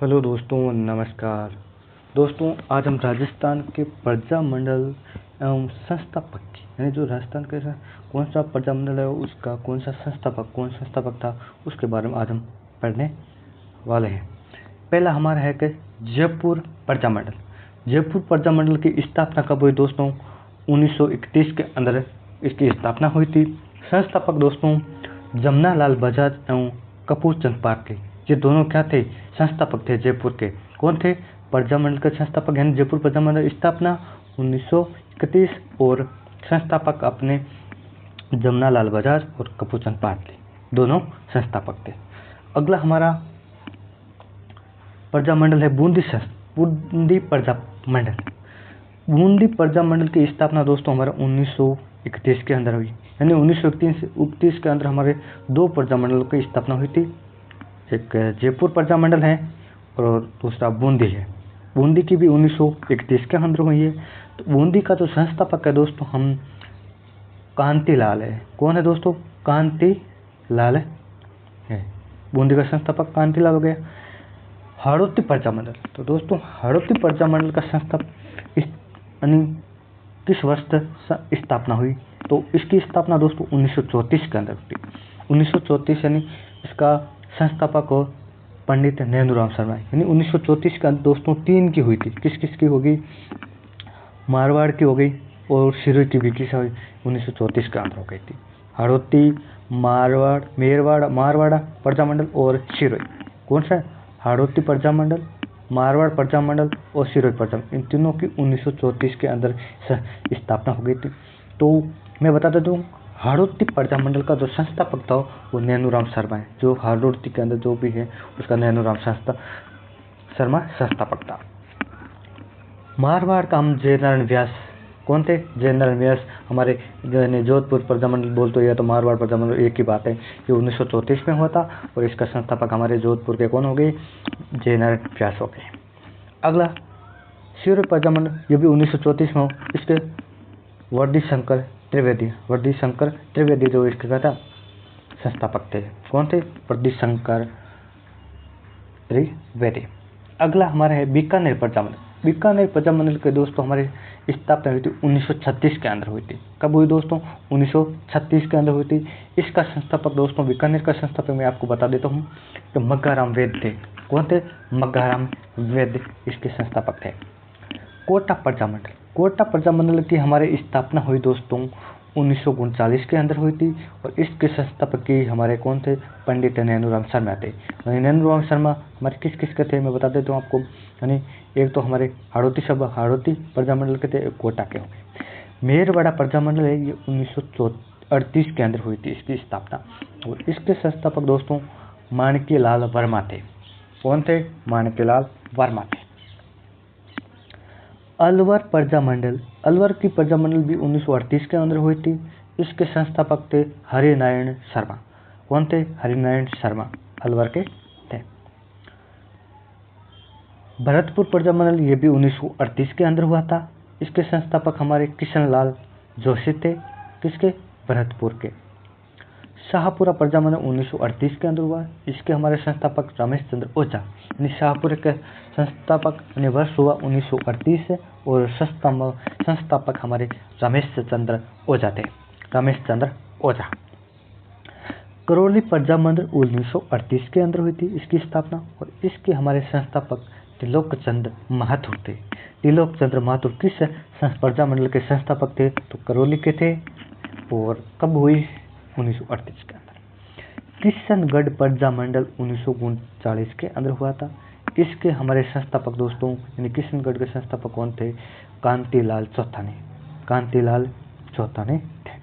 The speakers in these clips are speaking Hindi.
हेलो दोस्तों, नमस्कार। दोस्तों, आज हम राजस्थान के प्रजा मंडल एवं संस्थापक यानी जो राजस्थान के कौन सा प्रजा मंडल है उसका कौन संस्थापक था उसके बारे में आज हम पढ़ने वाले हैं। पहला हमारा है कि जयपुर प्रजा मंडल। जयपुर प्रजा मंडल की स्थापना कब हुई दोस्तों? 1931 के अंदर इसकी स्थापना हुई थी। संस्थापक दोस्तों जमुना लाल बजाज एवं कपूर चंद पारके, ये दोनों क्या थे? संस्थापक थे जयपुर के। कौन थे? प्रजा मंडल के संस्थापक यानी जयपुर प्रजा मंडल स्थापना 1931 और संस्थापक अपने जमुना लाल बजाज और कपूर चंद पारके, दोनों संस्थापक थे। अगला हमारा प्रजा मंडल है बूंदी प्रजा मंडल। बूंदी प्रजा मंडल की स्थापना दोस्तों हमारा 1931 के अंदर हुई, यानी 1931 के अंदर हमारे दो प्रजा मंडल की स्थापना हुई थी। एक जयपुर प्रजा मंडल है और दूसरा बूंदी है। बूंदी की भी 1931 के अंदर हुई है। तो बूंदी का जो संस्थापक है दोस्तों हम कांतिलाल है। कौन है दोस्तों? कांतिलाल है। बूंदी का संस्थापक कांतिलाल हो गया। हाड़ौती प्रजा मंडल, तो दोस्तों हाड़ौती प्रजा मंडल का संस्थापक किस वर्ष स्थापना हुई? तो इसकी स्थापना दोस्तों 1934 के अंदर हुई। 1934 यानी इसका संस्थापक हो पंडित नैनूराम शर्मा, यानी 1934 के अंदर दोस्तों 3 की हुई थी। किस किस की होगी? मारवाड़ की हो गई और सिरोही की भी किस 1934 के अंदर हो गई थी। हाड़ौती, मारवाड़ा प्रजा मंडल और सिरोही। कौन सा? हाड़ौती प्रजा मंडल, मारवाड़ प्रजा मंडल और सिरोही प्रजा मंडल, इन तीनों की 1934 के अंदर स्थापना हो गई थी। तो मैं बता देता हूँ, हाड़ौती प्रजा मंडल का जो संस्थापक था वो नैनूराम शर्मा है। जो हाड़ौती के अंदर जो भी है उसका नैनूराम शर्मा संस्थापक था। मारवाड़ का हम जयनारायण व्यास। कौन थे? जयनारायण व्यास। हमारे जोधपुर प्रजा मंडल बोलते हैं तो मारवाड़ प्रजा मंडल एक ही बात है। ये 1934 में हुआ था और इसका संस्थापक हमारे जोधपुर के कौन हो गए? जयनारायण व्यास हो गए। अगला सिरोही प्रजा मंडल, ये भी 1934 में हो। इसके वर्दी शंकर त्रिवेदी जो इसके था संस्थापक थे। कौन थे? वर्दी शंकर त्रिवेदी। अगला हमारा है बीकानेर प्रजा मंडल। बीकानेर प्रजा मंडल के दोस्तों हमारे स्थापना हुई थी 1936 के अंदर हुई थी। कब हुई दोस्तों? 1936 के अंदर हुई थी। इसका संस्थापक दोस्तों बीकानेर का संस्थापक मैं आपको बता देता हूँ तो मग्गाराम वैद्य थे। कौन थे? मग्गाराम वैद्य इसके संस्थापक थे। कोटा प्रजा मंडल की हमारे स्थापना हुई दोस्तों 1939 के अंदर हुई थी और इसके संस्थापक की हमारे कौन थे? पंडित नैनूराम शर्मा थे। नैनूराम शर्मा हमारे किस किस के थे मैं बता देता हूँ आपको। यानी एक तो हमारे हाड़ौती प्रजा मंडल के थे, एक कोटा के हो गए। मेरवाड़ा प्रजा मंडल है, ये 1938 के अंदर हुई थी इसकी स्थापना और इसके संस्थापक दोस्तों माणिक्यलाल वर्मा थे। कौन थे? माणिक्यलाल वर्मा थे। अलवर की प्रजा मंडल भी 1938 के अंदर हुई थी। इसके संस्थापक थे हरिनारायण शर्मा। कौन थे? हरिनारायण शर्मा अलवर के थे। भरतपुर प्रजा मंडल ये भी 1938 के अंदर हुआ था। इसके संस्थापक हमारे किशनलाल जोशी थे। किसके? भरतपुर के। शाहपुरा प्रजा मंडल 1938 के अंदर हुआ। इसके हमारे संस्थापक रमेश चंद्र ओझा, यानी शाहपुरा के संस्थापक वर्ष हुआ 1938 से और संस्थापक हमारे रमेश चंद्र ओझा। करौली प्रजा मंडल 1938 के अंदर हुई थी इसकी स्थापना और इसके हमारे संस्थापक त्रिलोक चंद्र माथुर थे। त्रिलोक चंद्र माथुर किस प्रजा मंडल के संस्थापक थे? तो करौली के थे। और कब हुई? 1938 के अंदर। किशनगढ़ प्रजा मंडल 1939 के अंदर हुआ था। इसके हमारे संस्थापक दोस्तों यानी किशनगढ़ के संस्थापक कौन थे? कांतिलाल चौथाने थे।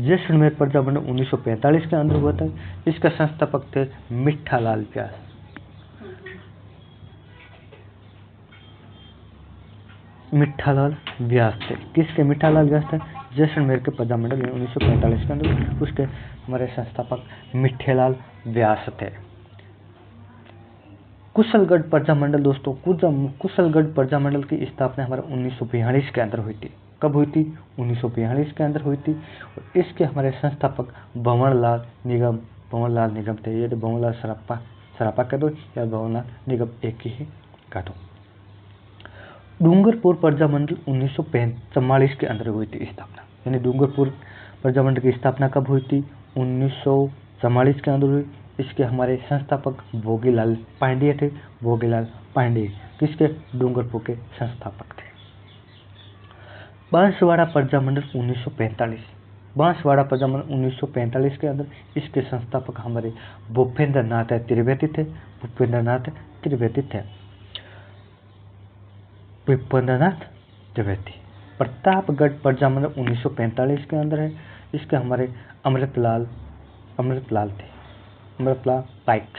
जैसलमेर प्रजा मंडल 1945 के अंदर हुआ था। इसका संस्थापक थे मिठालाल व्यास थे। किसके? मिठालाल व्यास थे। जैसलमेर के प्रजा मंडल 1945 के अंदर उसके हमारे संस्थापक मिठेलाल व्यास थे। कुशलगढ़ प्रजा मंडल दोस्तों कुशलगढ़ प्रजा मंडल की स्थापना हमारे 1942 के अंदर हुई थी। कब हुई थी? 1942 के अंदर हुई थी और इसके हमारे संस्थापक भंवरलाल निगम थे। ये भंवरलाल सरप्पा सरापा कह दो या भवनाथ निगम, एक ही कह दो। डूंगरपुर प्रजामंडल 1944 के अंदर हुई थी स्थापना, यानी डूंगरपुर प्रजामंडल की स्थापना कब हुई थी? 1944 के अंदर हुई। इसके हमारे संस्थापक भोगीलाल पांडेय थे। भोगीलाल पांडेय किसके? डूंगरपुर के संस्थापक थे। बांसवाड़ा प्रजामंडल 1945, बांसवाड़ा प्रजामंडल 1945 के अंदर इसके संस्थापक हमारे भूपेंद्र नाथ त्रिवेदी थे। भूपेंद्र नाथ त्रिवेदी थे। भूपेंद्र नाथ त्रिवेदी। प्रतापगढ़ प्रजामंडल 1945 के अंदर है। इसके हमारे अमृतलाल थे। अमृतलाल पाइक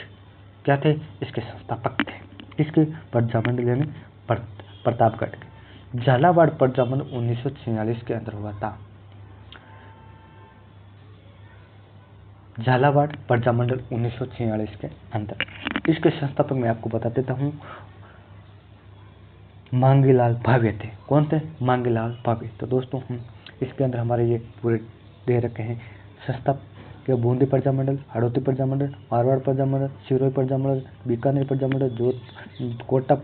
क्या थे? इसके संस्थापक थे। इसके प्रजामंडल यानी प्रतापगढ़ के। झालावाड़ प्रजामंडल 1946 के अंदर हुआ था। झालावाड़ प्रजामंडल 1946 के अंदर। इसके संस्थापक मैं आपको बता देता हूँ, मांगीलाल भावे थे। कौन थे? मांगीलाल भावे। तो दोस्तों हम इसके अंदर हमारे ये पूरे दे रखे हैं संस्थापक, बूंदी प्रजामंडल, हाड़ौती प्रजामंडल, मारवाड़ प्रजामंडल, सिरोही प्रजामंडल, बीकानेर प्रजामंडल, कोटा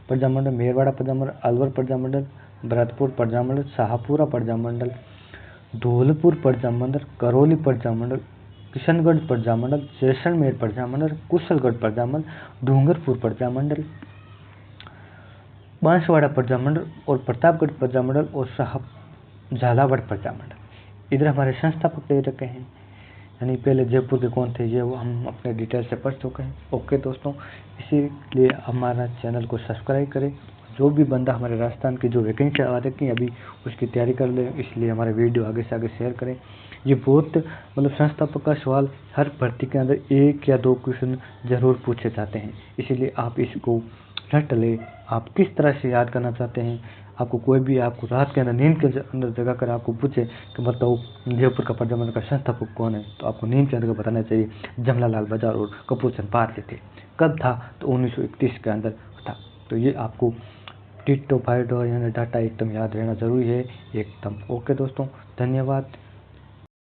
प्रजामंडल, मेरवाड़ा प्रजामंडल, अलवर प्रजामंडल, भरतपुर प्रजामंडल, शाहपुरा प्रजामंडल, धौलपुर प्रजामंडल, करौली प्रजामंडल, किशनगढ़ प्रजामंडल, जैसलमेर प्रजामंडल, कुशलगढ़ प्रजामंडल, डूंगरपुर प्रजामंडल, बांसवाड़ा प्रजामंडल और प्रतापगढ़ प्रजामंडल और झालावाड़ प्रजामंडल। इधर हमारे संस्थापक दे रखे हैं, यानी पहले जयपुर के कौन थे ये वो हम अपने डिटेल से पढ़ चुके हैं। ओके दोस्तों, इसीलिए हमारा चैनल को सब्सक्राइब करें। जो भी बंदा हमारे राजस्थान की जो वैकेंसी आ रही अभी उसकी तैयारी कर ले, इसलिए हमारे वीडियो आगे से आगे शेयर करें। ये बहुत मतलब संस्थापक का सवाल हर भर्ती के अंदर 1 या 2 क्वेश्चन जरूर पूछे जाते हैं, इसीलिए आप इसको रट ले। आप किस तरह से याद करना चाहते हैं, आपको कोई भी आपको रात के अंदर नींद के अंदर जगह कर आपको पूछे कि बताओ जयपुर का प्रजामंडल का संस्थापक कौन है, तो आपको नींद के अंदर बताना चाहिए जमनालाल बजाज और कपूर चंद पारसी थे। कब था? तो 1931 के अंदर था। तो ये आपको टिट्टो फाइटो यानी डाटा एकदम याद रहना जरूरी है एकदम। ओके दोस्तों, धन्यवाद।